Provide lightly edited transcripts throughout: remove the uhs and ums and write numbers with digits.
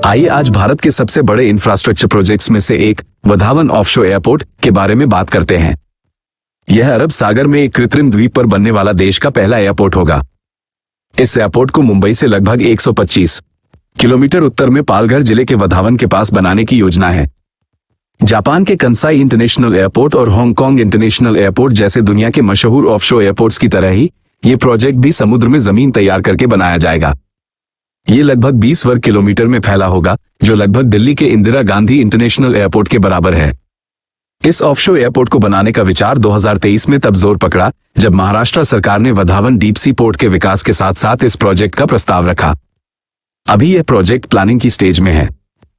आइए आज भारत के सबसे बड़े इंफ्रास्ट्रक्चर प्रोजेक्ट्स में से एक वधावन ऑफशोर एयरपोर्ट के बारे में बात करते हैं। यह अरब सागर में एक कृत्रिम द्वीप पर बनने वाला देश का पहला एयरपोर्ट होगा। इस एयरपोर्ट को मुंबई से लगभग 125 किलोमीटर उत्तर में पालघर जिले के वधावन के पास बनाने की योजना है। जापान के कंसाई इंटरनेशनल एयरपोर्ट और हांगकांग इंटरनेशनल एयरपोर्ट जैसे दुनिया के मशहूर ऑफशोर एयरपोर्ट्स की तरह ही ये प्रोजेक्ट भी समुद्र में जमीन तैयार करके बनाया जाएगा। ये लगभग 20 वर्ग किलोमीटर में फैला होगा, जो लगभग दिल्ली के इंदिरा गांधी इंटरनेशनल एयरपोर्ट के बराबर है। इस ऑफशोर एयरपोर्ट को बनाने का विचार 2023 में तब जोर पकड़ा जब महाराष्ट्र सरकार ने वधावन डीप सी पोर्ट के विकास के साथ साथ इस प्रोजेक्ट का प्रस्ताव रखा। अभी यह प्रोजेक्ट प्लानिंग की स्टेज में है।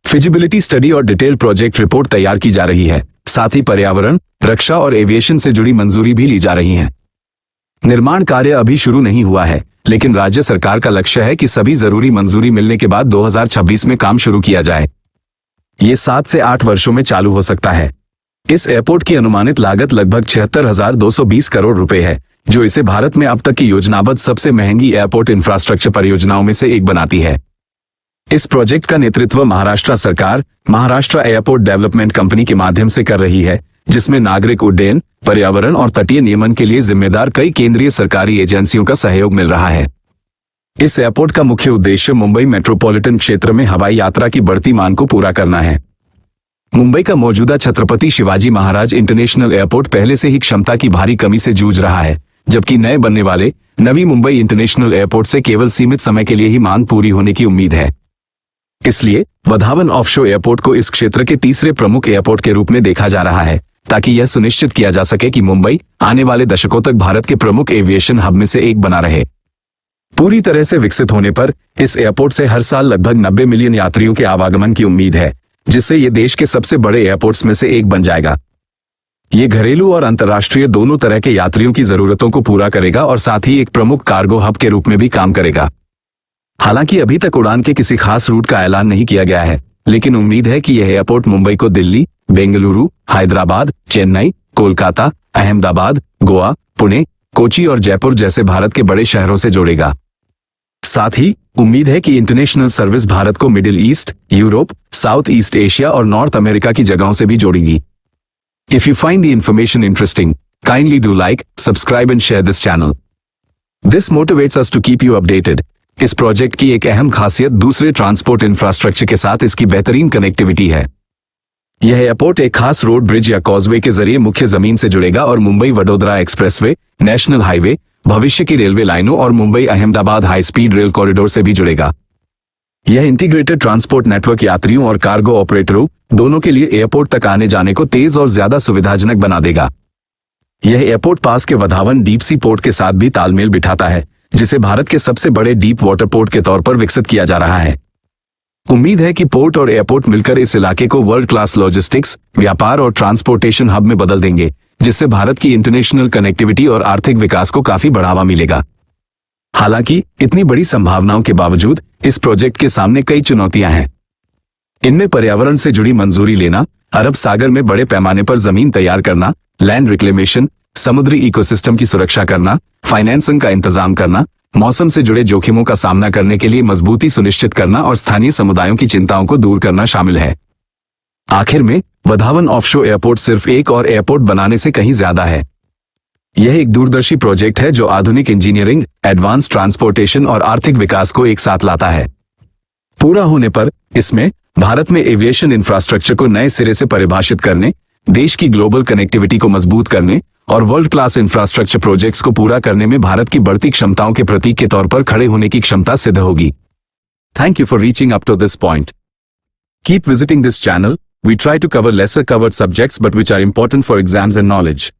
फिजिबिलिटी स्टडी और डिटेल प्रोजेक्ट रिपोर्ट तैयार की जा रही है। साथ ही पर्यावरण, रक्षा और एविएशन से जुड़ी मंजूरी भी ली जा रही है। निर्माण कार्य अभी शुरू नहीं हुआ है, लेकिन राज्य सरकार का लक्ष्य है कि सभी जरूरी मंजूरी मिलने के बाद 2026 में काम शुरू किया जाए। ये 7 से 8 वर्षों में चालू हो सकता है। इस एयरपोर्ट की अनुमानित लागत लगभग 76,220 करोड़ रुपए है, जो इसे भारत में अब तक की योजनाबद्ध सबसे महंगी एयरपोर्ट इंफ्रास्ट्रक्चर परियोजनाओं में से एक बनाती है। इस प्रोजेक्ट का नेतृत्व महाराष्ट्र सरकार महाराष्ट्र एयरपोर्ट डेवलपमेंट कंपनी के माध्यम से कर रही है, जिसमें नागरिक उड्डयन, पर्यावरण और तटीय नियमन के लिए जिम्मेदार कई केंद्रीय सरकारी एजेंसियों का सहयोग मिल रहा है। इस एयरपोर्ट का मुख्य उद्देश्य मुंबई मेट्रोपॉलिटन क्षेत्र में हवाई यात्रा की बढ़ती मांग को पूरा करना है। मुंबई का मौजूदा छत्रपति शिवाजी महाराज इंटरनेशनल एयरपोर्ट पहले से ही क्षमता की भारी कमी से जूझ रहा है, जबकि नए बनने वाले नवी मुंबई इंटरनेशनल एयरपोर्ट से केवल सीमित समय के लिए ही मांग पूरी होने की उम्मीद है। इसलिए वधावन ऑफशोर एयरपोर्ट को इस क्षेत्र के तीसरे प्रमुख एयरपोर्ट के रूप में देखा जा रहा है, ताकि यह सुनिश्चित किया जा सके कि मुंबई आने वाले दशकों तक भारत के प्रमुख एविएशन हब में से एक बना रहे। पूरी तरह से विकसित होने पर इस एयरपोर्ट से हर साल लगभग 90 मिलियन यात्रियों के आवागमन की उम्मीद है, जिससे ये देश के सबसे बड़े एयरपोर्ट्स में से एक बन जाएगा। ये घरेलू और अंतर्राष्ट्रीय दोनों तरह के यात्रियों की जरूरतों को पूरा करेगा और साथ ही एक प्रमुख कार्गो हब के रूप में भी काम करेगा। हालांकि अभी तक उड़ान के किसी खास रूट का ऐलान नहीं किया गया है, लेकिन उम्मीद है कि यह एयरपोर्ट मुंबई को दिल्ली, बेंगलुरु, हैदराबाद, चेन्नई, कोलकाता, अहमदाबाद, गोवा, पुणे, कोची और जयपुर जैसे भारत के बड़े शहरों से जोड़ेगा। साथ ही उम्मीद है कि इंटरनेशनल सर्विस भारत को middle east, Europe, south east Asia और नॉर्थ अमेरिका की जगहों से भी जोड़ेगी। If you find the information interesting, kindly do like, subscribe and share this channel. This motivates us to keep you updated. इस project की एक अहम खासियत दूसरे ट्रांसपोर्ट इंफ्रास्ट्रक्चर के साथ इसकी बेहतरीन कनेक्टिविटी है। यह एयरपोर्ट एक खास रोड, ब्रिज या कॉजवे के जरिए मुख्य जमीन से जुड़ेगा और Mumbai Vadodara expressway, national highway, भविष्य की रेलवे लाइनों और Mumbai Ahmedabad high speed rail corridor से भी जुड़ेगा। यह इंटीग्रेटेड ट्रांसपोर्ट नेटवर्क यात्रियों और कार्गो ऑपरेटरों दोनों के लिए एयरपोर्ट तक आने जाने को तेज और ज्यादा सुविधाजनक बना देगा। यह एयरपोर्ट पास के वधावन डीप सी पोर्ट के साथ भी तालमेल बिठाता है, जिसे भारत के सबसे बड़े डीप वाटर पोर्ट के तौर पर विकसित किया जा रहा है। उम्मीद है कि पोर्ट और एयरपोर्ट मिलकर इस इलाके को वर्ल्ड क्लास लॉजिस्टिक्स, व्यापार और ट्रांसपोर्टेशन हब में बदल देंगे, जिससे भारत की इंटरनेशनल कनेक्टिविटी और आर्थिक विकास को काफी बढ़ावा मिलेगा। हालांकि इतनी बड़ी संभावनाओं के बावजूद इस प्रोजेक्ट के सामने कई चुनौतियां हैं। इनमें पर्यावरण से जुड़ी मंजूरी लेना, अरब सागर में बड़े पैमाने पर जमीन तैयार करना, लैंड रिक्लेमेशन, समुद्री इकोसिस्टम की सुरक्षा करना, फाइनेंसिंग का इंतजाम करना, मौसम से जुड़े जोखिमों का सामना करने के लिए मजबूती सुनिश्चित करना और स्थानीय समुदायों की चिंताओं को दूर करना शामिल है। आखिर में वधावन ऑफशोर एयरपोर्ट सिर्फ एक और एयरपोर्ट बनाने से कहीं ज्यादा है। यह एक दूरदर्शी प्रोजेक्ट है जो आधुनिक इंजीनियरिंग, एडवांस ट्रांसपोर्टेशन और आर्थिक विकास को एक साथ लाता है। पूरा होने पर इसमें भारत में एविएशन इंफ्रास्ट्रक्चर को नए सिरे से परिभाषित करने, देश की ग्लोबल कनेक्टिविटी को मजबूत करने और वर्ल्ड क्लास इंफ्रास्ट्रक्चर प्रोजेक्ट्स को पूरा करने में भारत की बढ़ती क्षमताओं के प्रतीक के तौर पर खड़े होने की क्षमता सिद्ध होगी। Thank you for reaching up to this point. Keep visiting this channel. We try to cover lesser covered subjects but which are important for exams and knowledge.